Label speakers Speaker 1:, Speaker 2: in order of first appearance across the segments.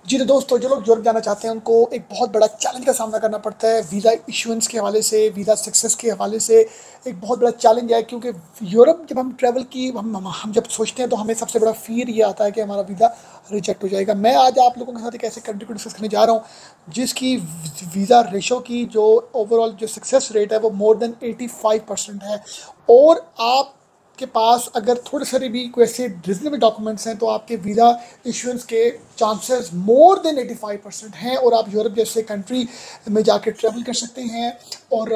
Speaker 1: जी तो दोस्तों, जो लोग यूरोप जाना चाहते हैं उनको एक बहुत बड़ा चैलेंज का सामना करना पड़ता है वीज़ा इशुएंस के हवाले से, वीज़ा सक्सेस के हवाले से। एक बहुत बड़ा चैलेंज है क्योंकि यूरोप जब हम ट्रैवल की हम जब सोचते हैं तो हमें सबसे बड़ा फ़ियर ये आता है कि हमारा वीज़ा रिजेक्ट हो जाएगा। मैं आज आप लोगों के साथ एक ऐसे कंट्री को डिस्कस करने जा रहा हूँ जिसकी वीज़ा रेशो की जो ओवरऑल जो सक्सेस रेट है वो मोर देन 85% है। और आप के पास अगर थोड़े सारे भी कोई ऐसे रिजनेबल डॉक्यूमेंट्स हैं तो आपके वीज़ा इशुएंस के चांसेस मोर देन 85% हैं और आप यूरोप जैसे कंट्री में जाकर ट्रैवल कर सकते हैं। और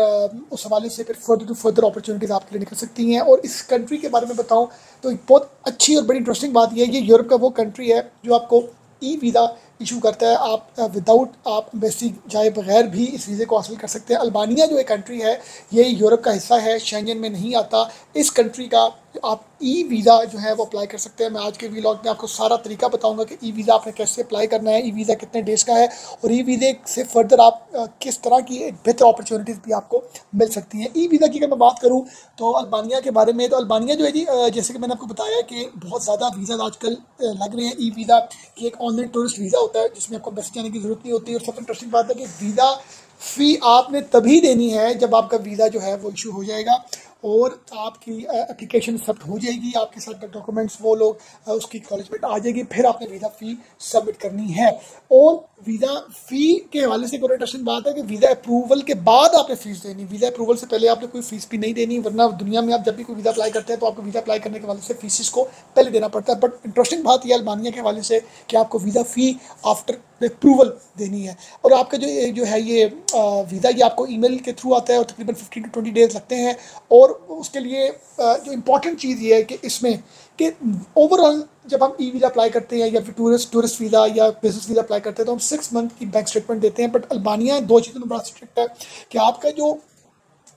Speaker 1: उस हवाले से फिर फर्दर अपॉर्चुनिटीज़ आपके लिए निकल सकती हैं। और इस कंट्री के बारे में बताऊं तो एक बहुत अच्छी और बड़ी इंटरेस्टिंग बात यह है, ये यूरोप का वो कंट्री है जो आपको ई वीज़ा इशू करता है। आप विदाउट आप एम्बेसी जाए बगैर भी इस वीज़े को हासिल कर सकते हैं। अल्बानिया जो एक कंट्री है ये यूरोप का हिस्सा है, शेंगन में नहीं आता। इस कंट्री का आप ई वीज़ा जो है वो अप्लाई कर सकते हैं। मैं आज के वीलॉग में आपको सारा तरीका बताऊंगा कि ई वीज़ा आपने कैसे अप्लाई करना है, ई वीज़ा कितने डेज़ का है और ई वीज़े से फर्दर आप किस तरह की एक बेहतर अपॉर्चुनिटीज़ भी आपको मिल सकती हैं। ई वीज़ा की अगर मैं बात करूं तो अल्बानिया के बारे में, तो अल्बानिया जो है जी जैसे कि मैंने आपको बताया कि बहुत ज़्यादा वीज़ा आजकल लग रहे हैं। ई वीज़ा की एक ऑनलाइन टूरिस्ट वीज़ा होता है जिसमें आपको बस जाने की ज़रूरत नहीं होती। और सबसे इंटरेस्टिंग बात है कि वीज़ा फ़ी आपने तभी देनी है जब आपका वीज़ा जो है वो इशू हो जाएगा और आपकी एप्लीकेशन एक्सेप्ट हो जाएगी, आपके साथ डॉक्यूमेंट्स वो लोग उसकी एक्नॉलेजमेंट आ जाएगी, फिर आपने वीज़ा फ़ी सबमिट करनी है। और वीज़ा फ़ी के हवाले से एक और इंटरेस्टिंग बात है कि वीज़ा अप्रूवल के बाद आपने फ़ीस देनी। वीज़ा अप्रूवल से पहले आपने कोई फ़ीस भी नहीं देनी, वरना दुनिया में आप जब भी कोई वीज़ा अप्लाई करते हैं तो आपको वीज़ा अप्लाई करने के हवाले से फ़ीसिस को पहले देना पड़ता है। बट इंटरेस्टिंग बात यह अल्बानिया के हवाले से कि आपको वीज़ा फ़ी आफ्टर अप्रूवल देनी है। और आपका जो है ये वीज़ा ये आपको ईमेल के थ्रू आता है और तकरीबन 15 to 20 डेज़ लगते हैं। और उसके लिए जो इम्पोर्टेंट चीज़ ये है कि इसमें कि ओवरऑल जब हम ई वीज़ा अप्लाई करते हैं या फिर टूरिस्ट वीज़ा या बिजनेस वीज़ा अप्लाई करते हैं तो हम 6 मंथ की बैंक स्टेटमेंट देते हैं। बट अल्बानिया 2 चीज़ों में बड़ा स्ट्रिक्ट है कि आपका जो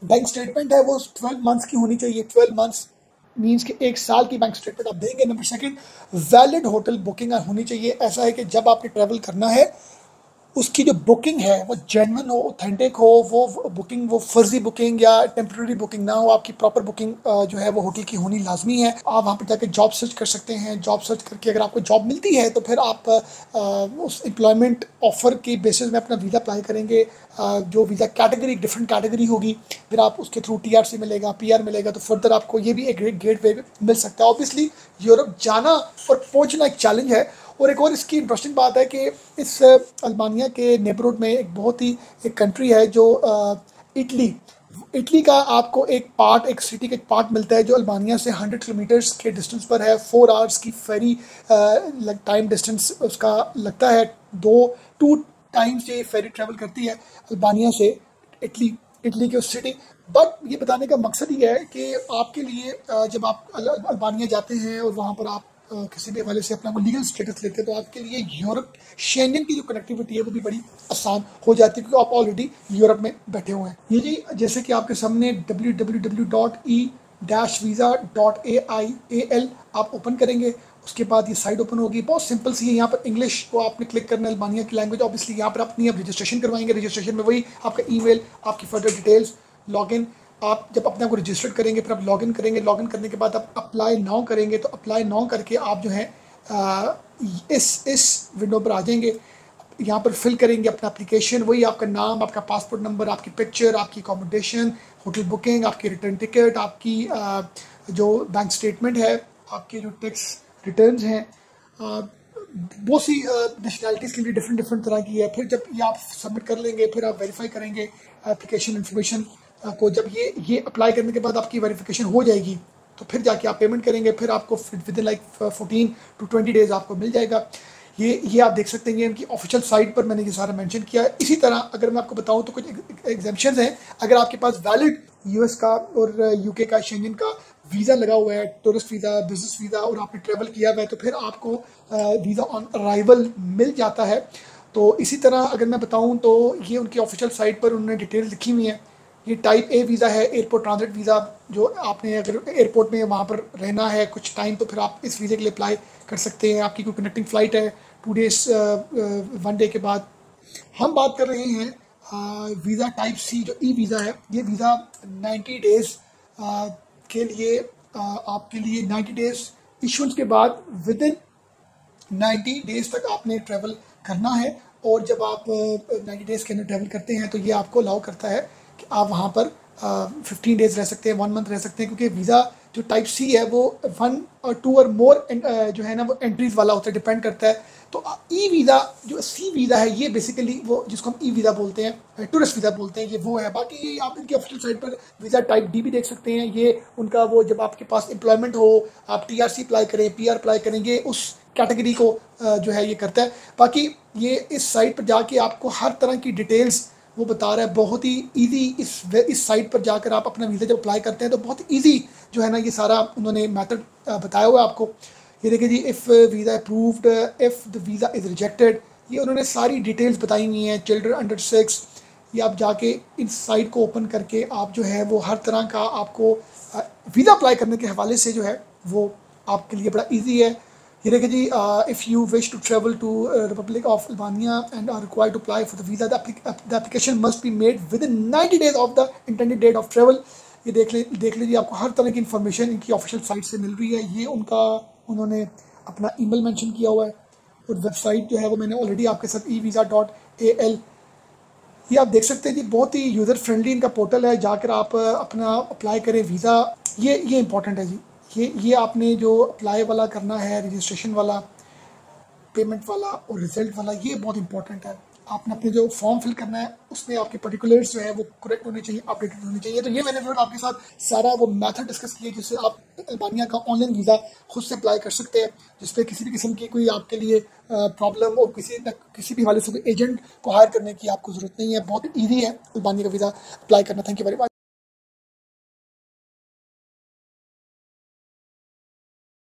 Speaker 1: बैंक स्टेटमेंट है वो 12 मंथ्स की होनी चाहिए। 12 मंथ्स मीन्स कि 1 साल की बैंक स्टेटमेंट आप देंगे। Number second, valid hotel booking होनी चाहिए। ऐसा है कि जब आपने ट्रैवल करना है उसकी जो बुकिंग है वो जेन्युइन हो, ऑथेंटिक हो। वो बुकिंग वो फर्जी बुकिंग या टेम्प्रेरी बुकिंग ना हो, आपकी प्रॉपर बुकिंग जो है वो होटल की होनी लाजमी है। आप वहाँ पर जाकर जॉब सर्च कर सकते हैं। जॉब सर्च करके अगर आपको जॉब मिलती है तो फिर आप उस एम्प्लॉयमेंट ऑफर के बेसिस में अपना वीज़ा अप्लाई करेंगे। जो वीज़ा कैटेगरी डिफरेंट कैटेगरी होगी, फिर आप उसके थ्रू TRC मिलेगा, PR मिलेगा, तो फर्दर आपको ये भी एक गेट वे मिल सकता है। ऑब्वियसली यूरोप जाना और पहुँचना एक चैलेंज है। और एक और इसकी इंटरेस्टिंग बात है कि इस अल्बानिया के नेबरहुड में एक बहुत ही एक कंट्री है जो इटली इटली का आपको एक सिटी का एक पार्ट मिलता है जो अल्बानिया से 100 किलोमीटर्स के डिस्टेंस पर है। 4 आवर्स की फेरी टाइम डिस्टेंस उसका लगता है। 2 टाइम्स ये फेरी ट्रेवल करती है अल्बानिया से इटली की उस सिटी। बट ये बताने का मकसद ये है कि आपके लिए जब आप अल्बानिया जाते हैं और वहाँ पर आप किसी भी हवाले से अपना लीगल स्टेटस लेते हैं तो आपके लिए यूरोप शेंगन की जो कनेक्टिविटी है वो भी बड़ी आसान हो जाती है क्योंकि आप ऑलरेडी यूरोप में बैठे हुए हैं। ये जी जैसे कि आपके सामने www.e-visa.ai आप ओपन करेंगे, उसके बाद ये साइट ओपन होगी। बहुत सिंपल सी है। यहाँ पर इंग्लिश को आपने क्लिक करना है, अल्बानिया की लैंग्वेज। ऑब्वियसली यहाँ पर अपनी आप रजिस्ट्रेशन करवाएंगे। रजिस्ट्रेशन में वही आपका ईमेल, आपकी फर्दर डिटेल्स, लॉगिन। आप जब अपने आप को रजिस्टर करेंगे फिर आप लॉगिन करेंगे। लॉगिन करने के बाद आप अप्लाई नाउ करेंगे। तो अप्लाई नाउ करके आप जो है इस विंडो पर आ जाएंगे। यहाँ पर फिल करेंगे अपना एप्लीकेशन, वही आपका नाम, आपका पासपोर्ट नंबर, आपकी पिक्चर, आपकी अकोमोडेशन, होटल बुकिंग, आपकी रिटर्न टिकट, आपकी जो बैंक स्टेटमेंट है, आपके जो टैक्स रिटर्न्स हैं, बहुत सी नेशनैलिटीज़ के लिए डिफरेंट तरह की है। फिर जब ये आप सबमिट कर लेंगे फिर आप वेरीफाई करेंगे एप्लीकेशन इन्फॉर्मेशन को। जब ये अप्लाई करने के बाद आपकी वेरिफिकेशन हो जाएगी तो फिर जाके आप पेमेंट करेंगे। फिर आपको with in like 14 to 20 days आपको मिल जाएगा। ये आप देख सकते हैं, ये इनकी ऑफिशियल साइट पर मैंने ये सारा मेंशन किया है। इसी तरह अगर मैं आपको बताऊं तो कुछ एग्जाम्पशंस हैं। अगर आपके पास वैलिड US का और UK का शेंगन का वीज़ा लगा हुआ है, टूरिस्ट वीज़ा, बिजनेस वीज़ा, और आपने ट्रेवल किया हुआ है तो फिर आपको वीज़ा ऑन अराइवल मिल जाता है। तो इसी तरह अगर मैं बताऊँ तो ये उनकी ऑफिशियल साइट पर उन्होंने डिटेल लिखी हुई है। ये टाइप A वीज़ा है, एयरपोर्ट ट्रांजिट वीज़ा। जो आपने अगर एयरपोर्ट में वहाँ पर रहना है कुछ टाइम तो फिर आप इस वीज़े के लिए अप्लाई कर सकते हैं। आपकी कोई कनेक्टिंग फ़्लाइट है 2 डेज़ 1 डे के बाद। हम बात कर रहे हैं वीज़ा टाइप C जो ई वीज़ा है। ये वीज़ा 90 डेज़ के लिए आपके लिए 90 डेज़ इशुएंस के बाद विद इन 90 डेज़ तक आपने ट्रैवल करना है। और जब आप 90 डेज़ के अंदर ट्रैवल करते हैं तो ये आपको अलाउ करता है कि आप वहाँ पर 15 डेज़ रह सकते हैं, 1 मंथ रह सकते हैं, क्योंकि वीज़ा जो टाइप सी है वो 1 और 2 और मोर जो है ना वो एंट्रीज़ वाला होता है, डिपेंड करता है। तो ई वीज़ा जो सी वीज़ा है ये बेसिकली वो जिसको हम ई वीज़ा बोलते हैं, टूरिस्ट वीज़ा बोलते हैं, ये वो है। बाकी आप इनकी ऑफिशियल साइट पर वीज़ा टाइप डी भी देख सकते हैं। ये उनका वो जब आपके पास एम्प्लॉयमेंट हो, आप TRC अप्लाई करें, PR अप्लाई करेंगे, उस कैटेगरी को जो है ये करता है। बाकी ये इस साइट पर जाके आपको हर तरह की डिटेल्स वो बता रहा है, बहुत ही इजी। इस साइट पर जाकर आप अपना वीज़ा जब अप्लाई करते हैं तो बहुत इजी जो है ना ये सारा उन्होंने मेथड बताया हुआ है आपको। ये देखिए जी, if visa approved, if the visa is rejected, ये उन्होंने सारी डिटेल्स बताई हुई हैं। चिल्ड्रन अंडर 6, ये आप जाके इस साइट को ओपन करके आप जो है वो हर तरह का आपको वीज़ा अप्लाई करने के हवाले से जो है वो आपके लिए बड़ा ईजी है। ये देखिए जी, if you wish to travel to Republic of Albania and are required to apply for the visa, the application must be made within 90 days of the intended date of travel. ये देख लीजिए, आपको हर तरह की information इनकी official site से मिल रही है। ये उन्होंने अपना ईमेल मेंशन किया हुआ है, और वेबसाइट जो है वो मैंने ऑलरेडी आपके साथ evisa.al, ये आप देख सकते हैं जी, बहुत ही यूज़र फ्रेंडली इनका पोर्टल है। जाकर आप अपना अप्लाई करें वीज़ा। ये इंपॉर्टेंट है जी, ये आपने जो अप्लाई वाला करना है, रजिस्ट्रेशन वाला, पेमेंट वाला और रिजल्ट वाला, ये बहुत इंपॉर्टेंट है। आपने अपने जो फॉर्म फिल करना है उसमें आपके पर्टिकुलर्स जो है वो करेक्ट होने चाहिए, अपडेटेड होने चाहिए। तो ये मैंने फिर आपके साथ सारा वो मेथड डिस्कस किया जिससे आप अल्बानिया का ऑनलाइन वीज़ा खुद से अप्लाई कर सकते हैं, जिसपे किसी भी किस्म की कोई आपके लिए प्रॉब्लम और किसी भी हवाले से एजेंट को हायर करने की आपको ज़रूरत नहीं है। बहुत ईजी है अल्बानिया का वीज़ा अप्लाई करना। Thank you very much.